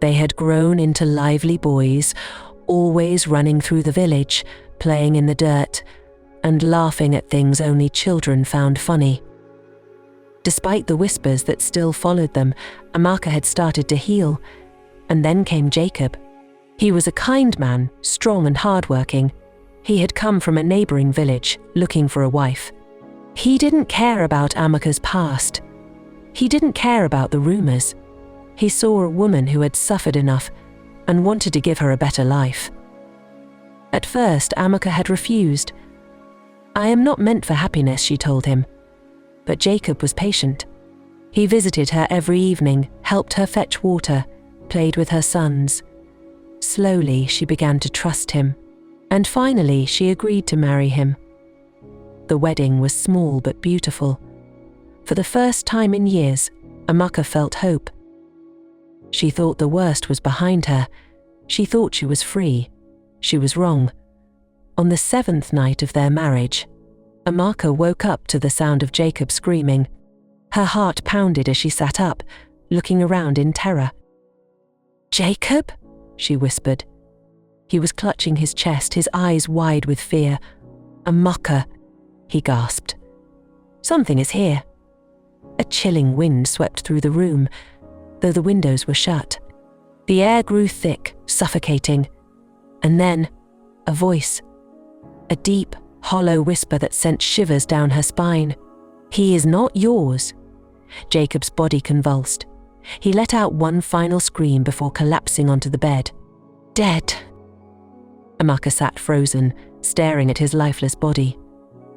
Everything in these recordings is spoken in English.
They had grown into lively boys, always running through the village, playing in the dirt, and laughing at things only children found funny. Despite the whispers that still followed them, Amaka had started to heal, and then came Jacob. He was a kind man, strong and hardworking. He had come from a neighboring village, looking for a wife. He didn't care about Amaka's past. He didn't care about the rumors. He saw a woman who had suffered enough and wanted to give her a better life. At first, Amaka had refused. "I am not meant for happiness," she told him. But Jacob was patient. He visited her every evening, helped her fetch water, played with her sons. Slowly, she began to trust him, and finally she agreed to marry him. The wedding was small but beautiful. For the first time in years, Amaka felt hope. She thought the worst was behind her. She thought she was free. She was wrong. On the 7th night of their marriage, Amaka woke up to the sound of Jacob screaming. Her heart pounded as she sat up, looking around in terror. "Jacob?" she whispered. He was clutching his chest, his eyes wide with fear. "Amaka," he gasped. "Something is here." A chilling wind swept through the room, though the windows were shut. The air grew thick, suffocating. And then, a voice. A deep, hollow whisper that sent shivers down her spine. "He is not yours." Jacob's body convulsed. He let out one final scream before collapsing onto the bed. "Dead." Amaka sat frozen, staring at his lifeless body.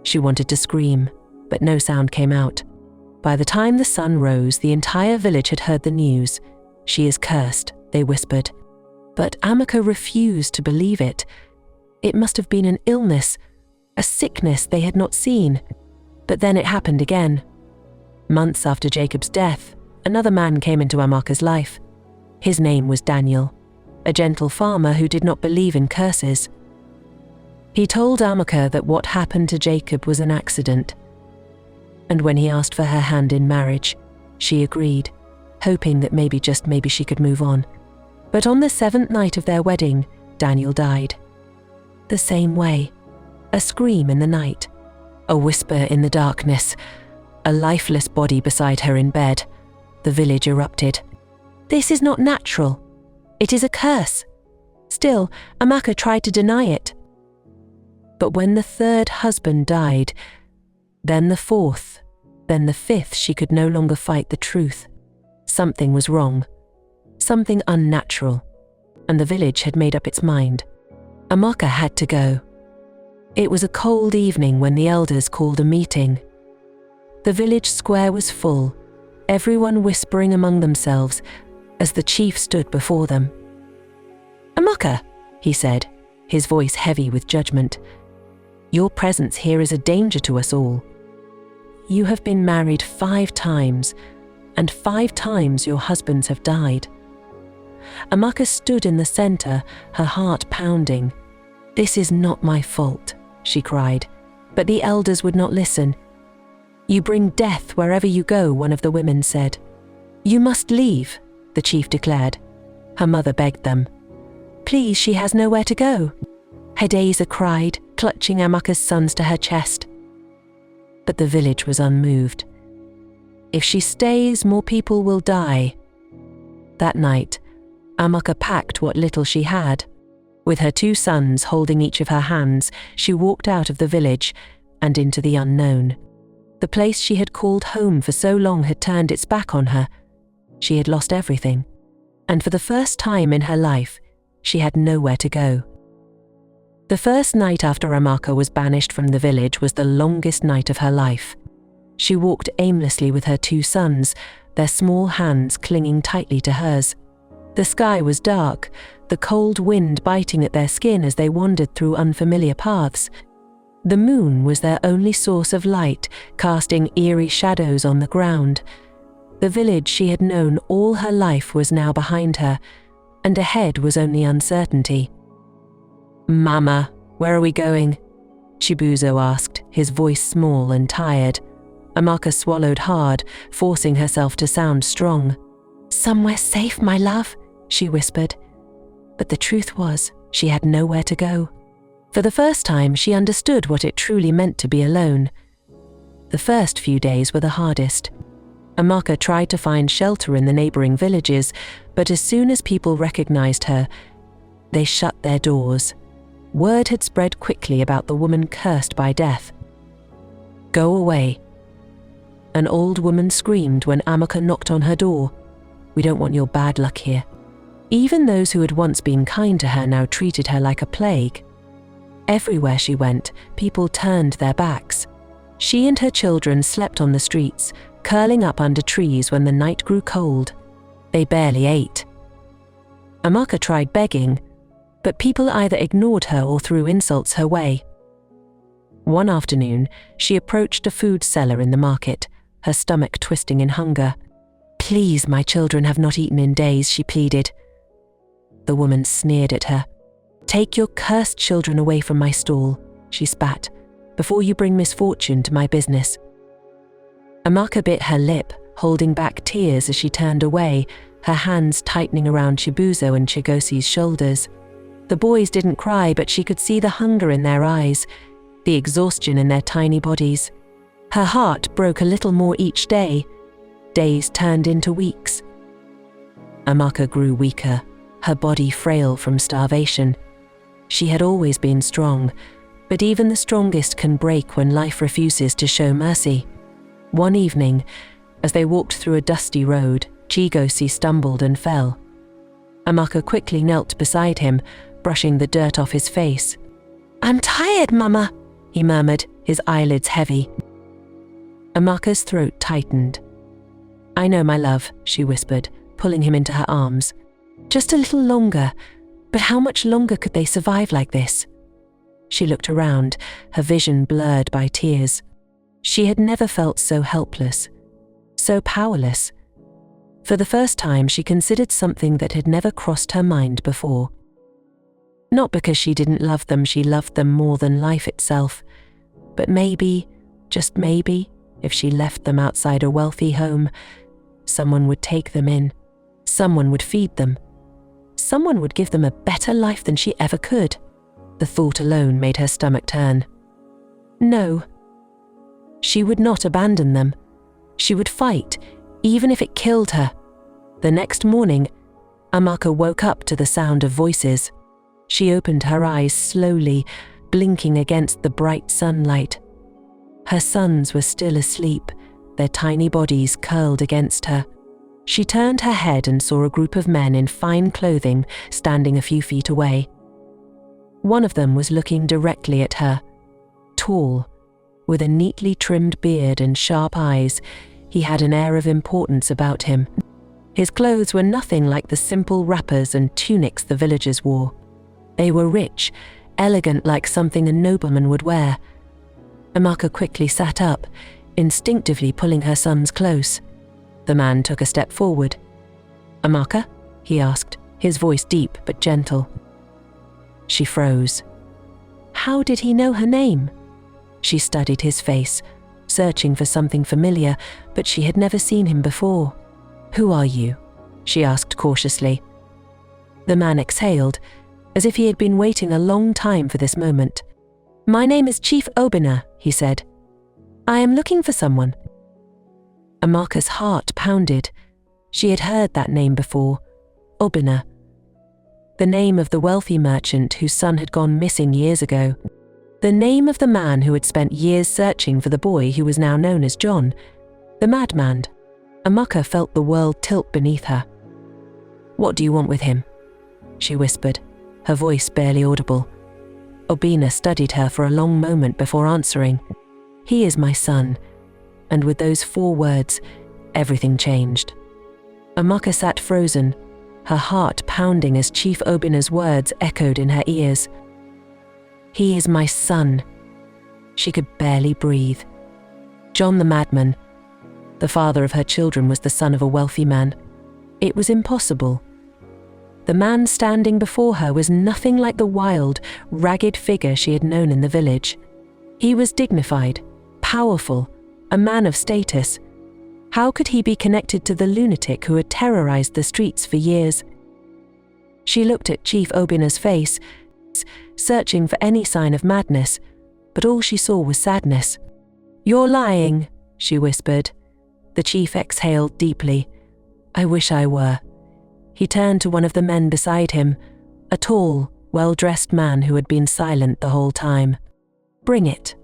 She wanted to scream, but no sound came out. By the time the sun rose, the entire village had heard the news. "She is cursed," they whispered. But Amaka refused to believe it. It must have been an illness, a sickness they had not seen. But then it happened again. Months after Jacob's death, another man came into Amaka's life. His name was Daniel, a gentle farmer who did not believe in curses. He told Amaka that what happened to Jacob was an accident. And when he asked for her hand in marriage, she agreed, hoping that maybe, just maybe, she could move on. But on the 7th night of their wedding, Daniel died. The same way. A scream in the night. A whisper in the darkness. A lifeless body beside her in bed. The village erupted. "This is not natural. It is a curse." Still, Amaka tried to deny it. But when the 3rd husband died, then the 4th, then the 5th, she could no longer fight the truth. Something was wrong. Something unnatural. And the village had made up its mind. Amaka had to go. It was a cold evening when the elders called a meeting. The village square was full, everyone whispering among themselves as the chief stood before them. "Amaka," he said, his voice heavy with judgment, "your presence here is a danger to us all. You have been married 5 times, and 5 times your husbands have died." Amaka stood in the center, her heart pounding. "This is not my fault," she cried, but the elders would not listen. "You bring death wherever you go," one of the women said. "You must leave," the chief declared. Her mother begged them. "Please, she has nowhere to go." Hadaeza cried, clutching Amaka's sons to her chest. But the village was unmoved. "If she stays, more people will die." That night, Amaka packed what little she had. With her 2 sons holding each of her hands, she walked out of the village and into the unknown. The place she had called home for so long had turned its back on her. She had lost everything, and for the first time in her life, she had nowhere to go. The first night after Amaka was banished from the village was the longest night of her life. She walked aimlessly with her 2 sons, their small hands clinging tightly to hers. The sky was dark, the cold wind biting at their skin as they wandered through unfamiliar paths. The moon was their only source of light, casting eerie shadows on the ground. The village she had known all her life was now behind her, and ahead was only uncertainty. "Mama, where are we going?" Chibuzo asked, his voice small and tired. Amaka swallowed hard, forcing herself to sound strong. "Somewhere safe, my love," she whispered. But the truth was, she had nowhere to go. For the first time, she understood what it truly meant to be alone. The first few days were the hardest. Amaka tried to find shelter in the neighboring villages, but as soon as people recognized her, they shut their doors. Word had spread quickly about the woman cursed by death. "Go away," an old woman screamed when Amaka knocked on her door. "We don't want your bad luck here." Even those who had once been kind to her now treated her like a plague. Everywhere she went, people turned their backs. She and her children slept on the streets, curling up under trees when the night grew cold. They barely ate. Amaka tried begging, but people either ignored her or threw insults her way. One afternoon, she approached a food seller in the market, her stomach twisting in hunger. "Please, my children have not eaten in days," she pleaded. The woman sneered at her. "Take your cursed children away from my stall," she spat, "before you bring misfortune to my business." Amaka bit her lip, holding back tears as she turned away, her hands tightening around Chibuzo and Chigosi's shoulders. The boys didn't cry, but she could see the hunger in their eyes, the exhaustion in their tiny bodies. Her heart broke a little more each day. Days turned into weeks. Amaka grew weaker, her body frail from starvation. She had always been strong, but even the strongest can break when life refuses to show mercy. One evening, as they walked through a dusty road, Chigosi stumbled and fell. Amaka quickly knelt beside him, brushing the dirt off his face. "I'm tired, Mama," he murmured, his eyelids heavy. Amaka's throat tightened. "I know, my love," she whispered, pulling him into her arms. "Just a little longer, but how much longer could they survive like this?" She looked around, her vision blurred by tears. She had never felt so helpless, so powerless. For the first time, she considered something that had never crossed her mind before. Not because she didn't love them, she loved them more than life itself. But maybe, just maybe, if she left them outside a wealthy home, someone would take them in. Someone would feed them. Someone would give them a better life than she ever could. The thought alone made her stomach turn. No. She would not abandon them. She would fight, even if it killed her. The next morning, Amaka woke up to the sound of voices. She opened her eyes slowly, blinking against the bright sunlight. Her sons were still asleep, their tiny bodies curled against her. She turned her head and saw a group of men in fine clothing standing a few feet away. One of them was looking directly at her. Tall, with a neatly trimmed beard and sharp eyes, he had an air of importance about him. His clothes were nothing like the simple wrappers and tunics the villagers wore. They were rich, elegant, like something a nobleman would wear. Amaka quickly sat up, instinctively pulling her sons close. The man took a step forward. "Amaka?" he asked, his voice deep but gentle. She froze. How did he know her name? She studied his face, searching for something familiar, but she had never seen him before. "Who are you?" she asked cautiously. The man exhaled, as if he had been waiting a long time for this moment. "My name is Chief Obina," he said. "I am looking for someone." Amaka's heart pounded. She had heard that name before. Obina. The name of the wealthy merchant whose son had gone missing years ago. The name of the man who had spent years searching for the boy who was now known as John, the madman. Amaka felt the world tilt beneath her. "What do you want with him?" she whispered, her voice barely audible. Obina studied her for a long moment before answering. "He is my son." And with those 4 words, everything changed. Amaka sat frozen, her heart pounding as Chief Obina's words echoed in her ears. "He is my son." She could barely breathe. John the madman, the father of her children, was the son of a wealthy man. It was impossible. The man standing before her was nothing like the wild, ragged figure she had known in the village. He was dignified, powerful, a man of status. How could he be connected to the lunatic who had terrorized the streets for years? She looked at Chief Obina's face, searching for any sign of madness, but all she saw was sadness. "You're lying," she whispered. The chief exhaled deeply. "I wish I were." He turned to one of the men beside him, a tall, well-dressed man who had been silent the whole time. "Bring it."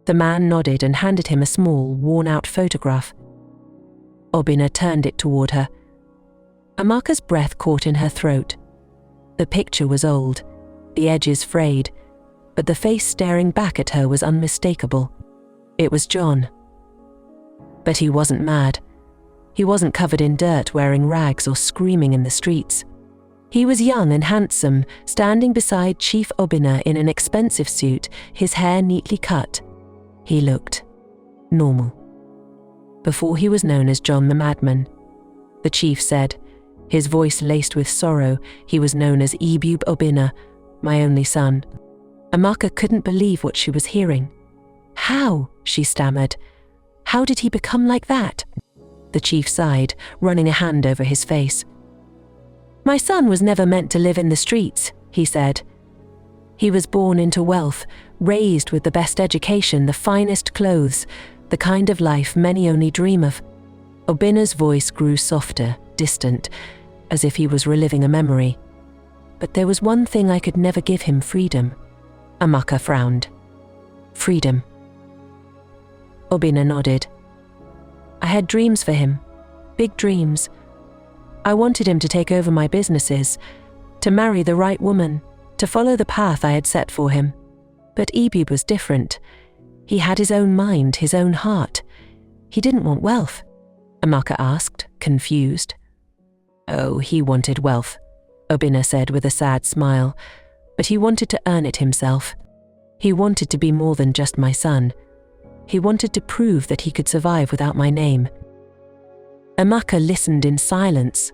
The man nodded and handed him a small, worn-out photograph. Obina turned it toward her. Amaka's breath caught in her throat. The picture was old, the edges frayed, but the face staring back at her was unmistakable. It was John. But he wasn't mad. He wasn't covered in dirt, wearing rags, or screaming in the streets. He was young and handsome, standing beside Chief Obina in an expensive suit, his hair neatly cut. He looked normal. Before he was known as John the Madman, the chief said, his voice laced with sorrow, he was known as Ebube Obina, my only son. Amaka couldn't believe what she was hearing. "How?" she stammered. "How did he become like that?" The chief sighed, running a hand over his face. "My son was never meant to live in the streets," he said. "He was born into wealth, raised with the best education, the finest clothes, the kind of life many only dream of." Obina's voice grew softer, distant, as if he was reliving a memory. "But there was one thing I could never give him: freedom." Amaka frowned. "Freedom." Obina nodded. "I had dreams for him, big dreams. I wanted him to take over my businesses, to marry the right woman, to follow the path I had set for him. But Ebube was different. He had his own mind, his own heart. He didn't want wealth." Amaka asked, confused. "Oh, he wanted wealth," Obina said with a sad smile, "but he wanted to earn it himself. He wanted to be more than just my son. He wanted to prove that he could survive without my name." Amaka listened in silence.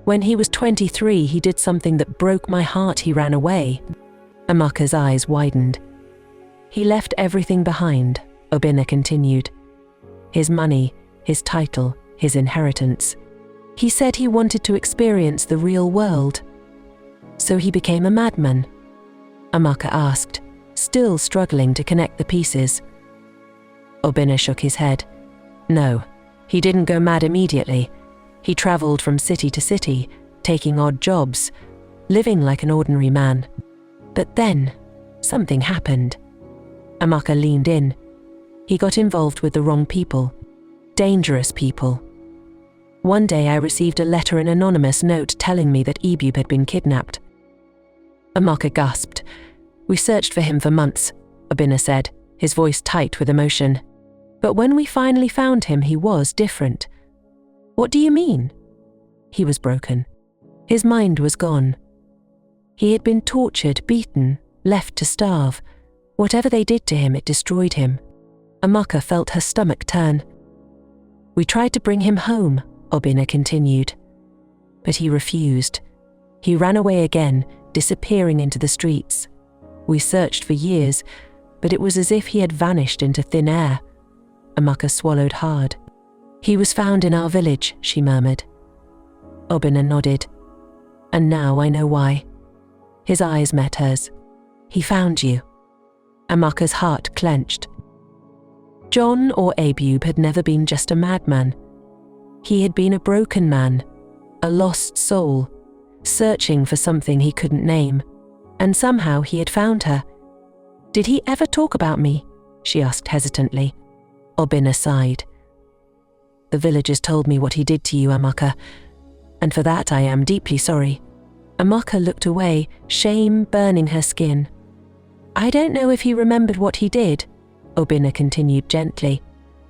"When he was 23, he did something that broke my heart. He ran away." Amaka's eyes widened. "He left everything behind," Obina continued. "His money, his title, his inheritance. He said he wanted to experience the real world. So he became a madman?" Amaka asked, still struggling to connect the pieces. Obina shook his head. "No, he didn't go mad immediately. He traveled from city to city, taking odd jobs, living like an ordinary man. But then, something happened." Amaka leaned in. "He got involved with the wrong people, dangerous people. One day I received a letter, an anonymous note telling me that Ebube had been kidnapped." Amaka gasped. "We searched for him for months," Obina said, his voice tight with emotion. "But when we finally found him, he was different." "What do you mean?" "He was broken. His mind was gone. He had been tortured, beaten, left to starve. Whatever they did to him, it destroyed him." Amaka felt her stomach turn. "We tried to bring him home," Obina continued. "But he refused. He ran away again, disappearing into the streets. We searched for years, but it was as if he had vanished into thin air." Amaka swallowed hard. "He was found in our village," she murmured. Obina nodded. "And now I know why." His eyes met hers. "He found you." Amaka's heart clenched. John or Ebube had never been just a madman. He had been a broken man, a lost soul, searching for something he couldn't name. And somehow he had found her. "Did he ever talk about me?" she asked hesitantly. Obina sighed. "The villagers told me what he did to you, Amaka, and for that I am deeply sorry." Amaka looked away, shame burning her skin. "I don't know if he remembered what he did," Obina continued gently,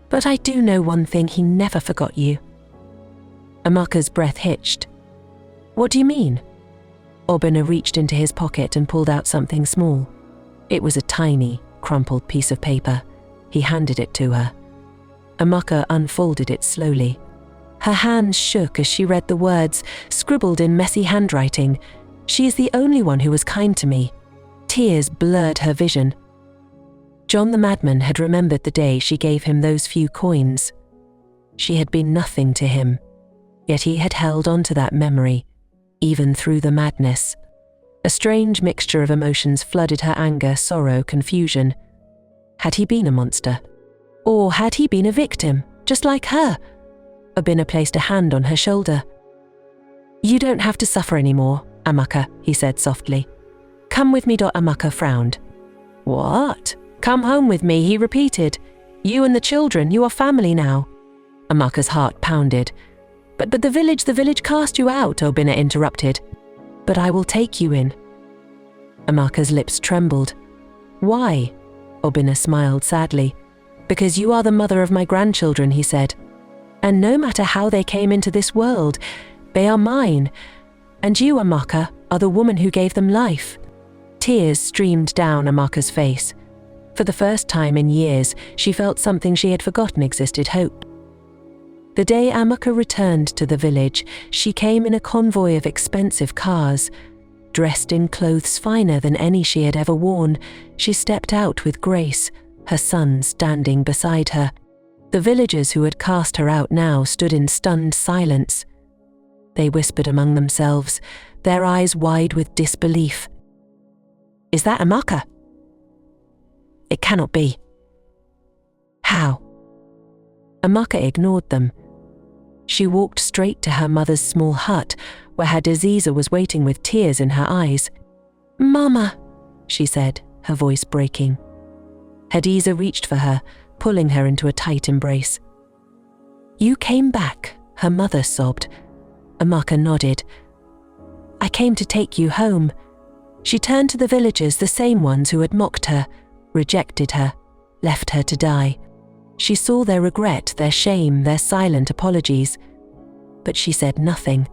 "but I do know one thing: he never forgot you." Amaka's breath hitched. "What do you mean?" Obina reached into his pocket and pulled out something small. It was a tiny, crumpled piece of paper. He handed it to her. Amaka unfolded it slowly. Her hands shook as she read the words, scribbled in messy handwriting. "She is the only one who was kind to me." Tears blurred her vision. John the Madman had remembered the day she gave him those few coins. She had been nothing to him, yet he had held on to that memory, even through the madness. A strange mixture of emotions flooded her: anger, sorrow, confusion. Had he been a monster? Or had he been a victim, just like her? Obinna placed a hand on her shoulder. "You don't have to suffer anymore, Amaka," he said softly. "Come with me." Amaka frowned. "What? Come home with me," he repeated. "You and the children, you are family now." Amaka's heart pounded. But the village cast you out," Obinna interrupted. "But I will take you in." Amaka's lips trembled. "Why?" Obinna smiled sadly. "Because you are the mother of my grandchildren," he said. "And no matter how they came into this world, they are mine. And you, Amaka, are the woman who gave them life." Tears streamed down Amaka's face. For the first time in years, she felt something she had forgotten existed: hope. The day Amaka returned to the village, she came in a convoy of expensive cars. Dressed in clothes finer than any she had ever worn, she stepped out with grace, her son standing beside her. The villagers who had cast her out now stood in stunned silence. They whispered among themselves, their eyes wide with disbelief. "Is that Amaka? It cannot be. How?" Amaka ignored them. She walked straight to her mother's small hut, where Hadiza was waiting with tears in her eyes. "Mama," she said, her voice breaking. Hadiza reached for her, pulling her into a tight embrace. "You came back," her mother sobbed. Amaka nodded. "I came to take you home." She turned to the villagers, the same ones who had mocked her, rejected her, left her to die. She saw their regret, their shame, their silent apologies. But she said nothing.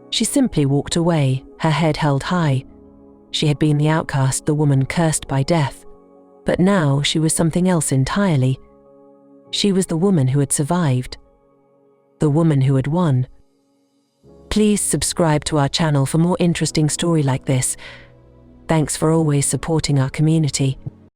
She simply walked away, her head held high. She had been the outcast, the woman cursed by death. But now she was something else entirely. She was the woman who had survived. The woman who had won. Please subscribe to our channel for more interesting stories like this. Thanks for always supporting our community.